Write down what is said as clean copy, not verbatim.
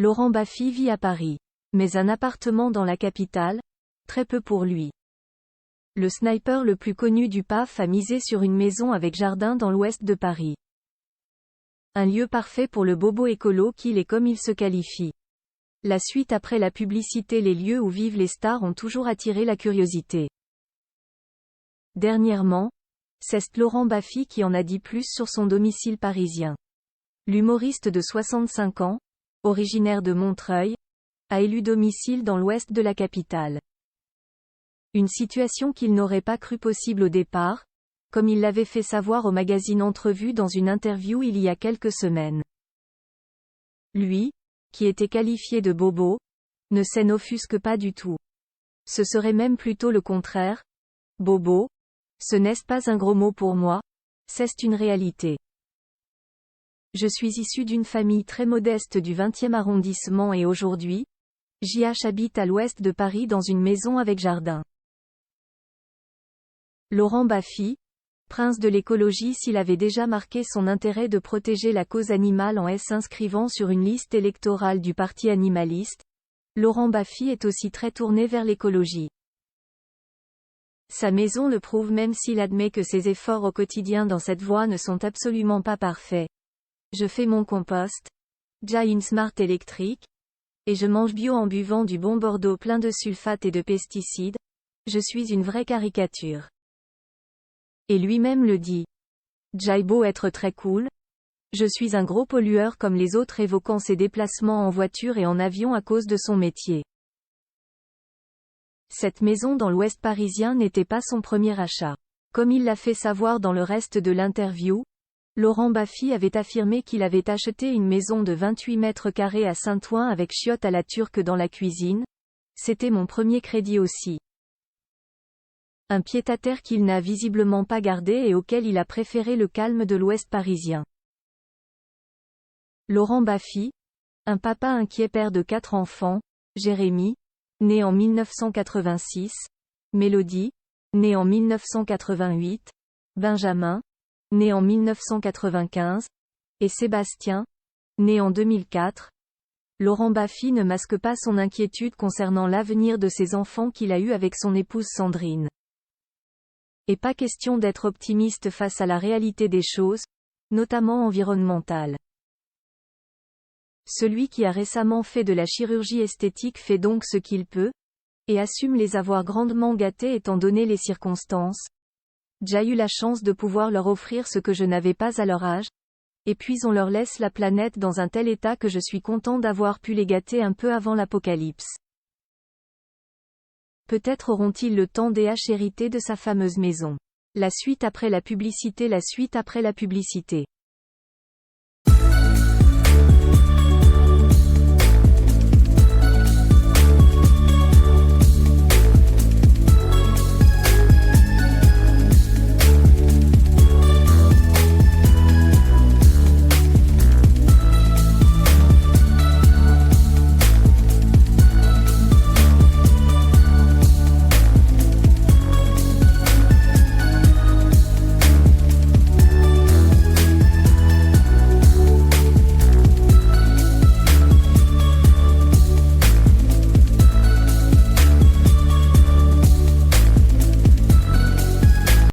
Laurent Baffy vit à Paris. Mais un appartement dans la capitale? Très peu pour lui. Le sniper le plus connu du PAF a misé sur une maison avec jardin dans l'ouest de Paris. Un lieu parfait pour le bobo écolo qu'il est comme il se qualifie. La suite après la publicité. Les lieux où vivent les stars ont toujours attiré la curiosité. Dernièrement, c'est Laurent Baffy qui en a dit plus sur son domicile parisien. L'humoriste de 65 ans, originaire de Montreuil, a élu domicile dans l'ouest de la capitale. Une situation qu'il n'aurait pas cru possible au départ, comme il l'avait fait savoir au magazine Entrevue dans une interview il y a quelques semaines. Lui, qui était qualifié de bobo, ne s'en offusque pas du tout. Ce serait même plutôt le contraire. Bobo, ce n'est pas un gros mot pour moi, c'est une réalité. Je suis issu d'une famille très modeste du 20e arrondissement et aujourd'hui, JH habite à l'ouest de Paris dans une maison avec jardin. Laurent Baffy, prince de l'écologie. S'il avait déjà marqué son intérêt de protéger la cause animale en s'inscrivant sur une liste électorale du parti animaliste, Laurent Baffy est aussi très tourné vers l'écologie. Sa maison le prouve même s'il admet que ses efforts au quotidien dans cette voie ne sont absolument pas parfaits. Je fais mon compost, j'ai une Smart électrique, et je mange bio en buvant du bon Bordeaux plein de sulfate et de pesticides, je suis une vraie caricature. Et lui-même le dit. J'ai beau être très cool, je suis un gros pollueur comme les autres, évoquant ses déplacements en voiture et en avion à cause de son métier. Cette maison dans l'ouest parisien n'était pas son premier achat. Comme il l'a fait savoir dans le reste de l'interview, Laurent Baffy avait affirmé qu'il avait acheté une maison de 28 mètres carrés à Saint-Ouen avec chiottes à la turque dans la cuisine. C'était mon premier crédit aussi. Un pied-à-terre qu'il n'a visiblement pas gardé et auquel il a préféré le calme de l'ouest parisien. Laurent Baffy, un papa inquiet, père de 4 enfants, Jérémy, né en 1986, Mélodie, né en 1988, Benjamin, né en 1995, et Sébastien, né en 2004, Laurent Baffy ne masque pas son inquiétude concernant l'avenir de ses enfants qu'il a eu avec son épouse Sandrine. Et pas question d'être optimiste face à la réalité des choses, notamment environnementale. Celui qui a récemment fait de la chirurgie esthétique fait donc ce qu'il peut, et assume les avoir grandement gâtés étant donné les circonstances. J'ai eu la chance de pouvoir leur offrir ce que je n'avais pas à leur âge, et puis on leur laisse la planète dans un tel état que je suis content d'avoir pu les gâter un peu avant l'apocalypse. Peut-être auront-ils le temps d'hériter de sa fameuse maison. La suite après la publicité. La suite après la publicité.